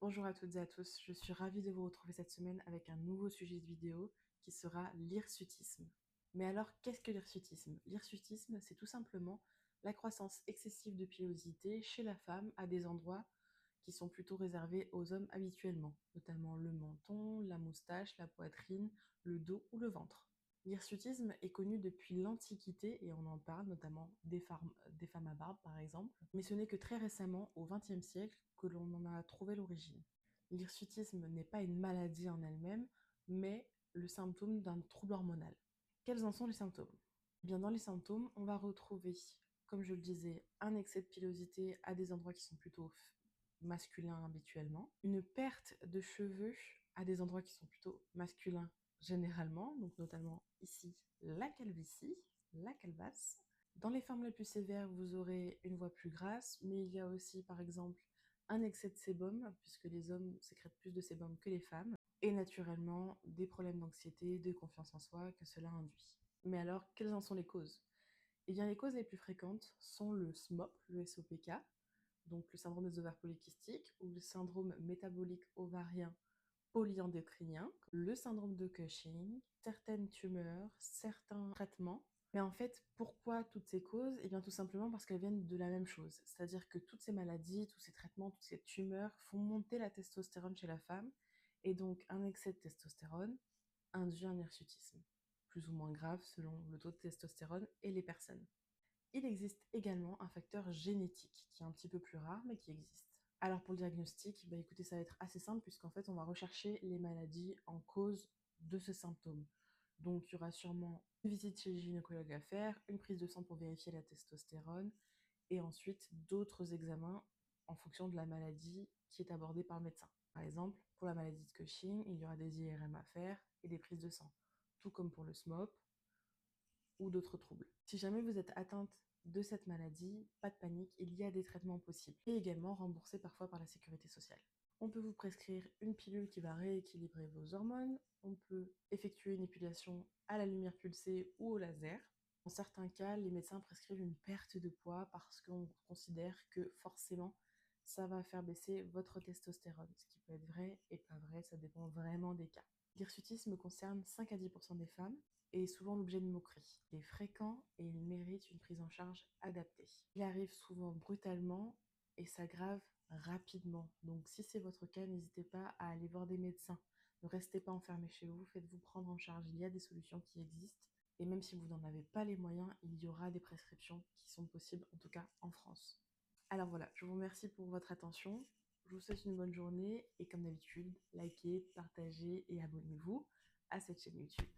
Bonjour à toutes et à tous, je suis ravie de vous retrouver cette semaine avec un nouveau sujet de vidéo qui sera l'hirsutisme. Mais alors, qu'est-ce que l'hirsutisme? L'hirsutisme, c'est tout simplement la croissance excessive de pilosité chez la femme à des endroits qui sont plutôt réservés aux hommes habituellement, notamment le menton, la moustache, la poitrine, le dos ou le ventre. L'hirsutisme est connu depuis l'Antiquité et on en parle notamment des femmes à barbe par exemple, mais ce n'est que très récemment, au XXe siècle, que l'on en a trouvé l'origine. L'hirsutisme n'est pas une maladie en elle-même, mais le symptôme d'un trouble hormonal. Quels en sont les symptômes? Eh bien, dans les symptômes, on va retrouver, comme je le disais, un excès de pilosité à des endroits qui sont plutôt masculins habituellement, une perte de cheveux à des endroits qui sont plutôt masculins généralement, donc notamment ici la calvitie, la calvasse. Dans les formes les plus sévères, vous aurez une voix plus grasse, mais il y a aussi par exemple un excès de sébum, puisque les hommes sécrètent plus de sébum que les femmes, et naturellement des problèmes d'anxiété, de confiance en soi que cela induit. Mais alors, quelles en sont les causes? Eh bien, les causes les plus fréquentes sont le SMOP, le SOPK, donc le syndrome des ovaires polykystiques, ou le syndrome métabolique ovarien polyendocrinien, le syndrome de Cushing, certaines tumeurs, certains traitements. Mais en fait, pourquoi toutes ces causes? Eh bien, tout simplement parce qu'elles viennent de la même chose. C'est-à-dire que toutes ces maladies, tous ces traitements, toutes ces tumeurs font monter la testostérone chez la femme, et donc un excès de testostérone induit un hirsutisme, plus ou moins grave selon le taux de testostérone et les personnes. Il existe également un facteur génétique qui est un petit peu plus rare mais qui existe. Alors pour le diagnostic, bah écoutez, ça va être assez simple puisqu'en fait on va rechercher les maladies en cause de ce symptôme. Donc il y aura sûrement une visite chez le gynécologue à faire, une prise de sang pour vérifier la testostérone et ensuite d'autres examens en fonction de la maladie qui est abordée par le médecin. Par exemple, pour la maladie de Cushing, il y aura des IRM à faire et des prises de sang, tout comme pour le SMOP, ou d'autres troubles. Si jamais vous êtes atteinte de cette maladie, pas de panique, il y a des traitements possibles et également remboursés parfois par la sécurité sociale. On peut vous prescrire une pilule qui va rééquilibrer vos hormones, on peut effectuer une épilation à la lumière pulsée ou au laser. Dans certains cas, les médecins prescrivent une perte de poids parce qu'on considère que forcément ça va faire baisser votre testostérone, ce qui peut être vrai et pas vrai, ça dépend vraiment des cas. L'hirsutisme concerne 5 à 10% des femmes et est souvent l'objet de moqueries. Il est fréquent et il mérite une prise en charge adaptée. Il arrive souvent brutalement et s'aggrave rapidement. Donc si c'est votre cas, n'hésitez pas à aller voir des médecins. Ne restez pas enfermé chez vous, faites-vous prendre en charge. Il y a des solutions qui existent. Et même si vous n'en avez pas les moyens, il y aura des prescriptions qui sont possibles, en tout cas en France. Alors voilà, je vous remercie pour votre attention. Je vous souhaite une bonne journée et comme d'habitude, likez, partagez et abonnez-vous à cette chaîne YouTube.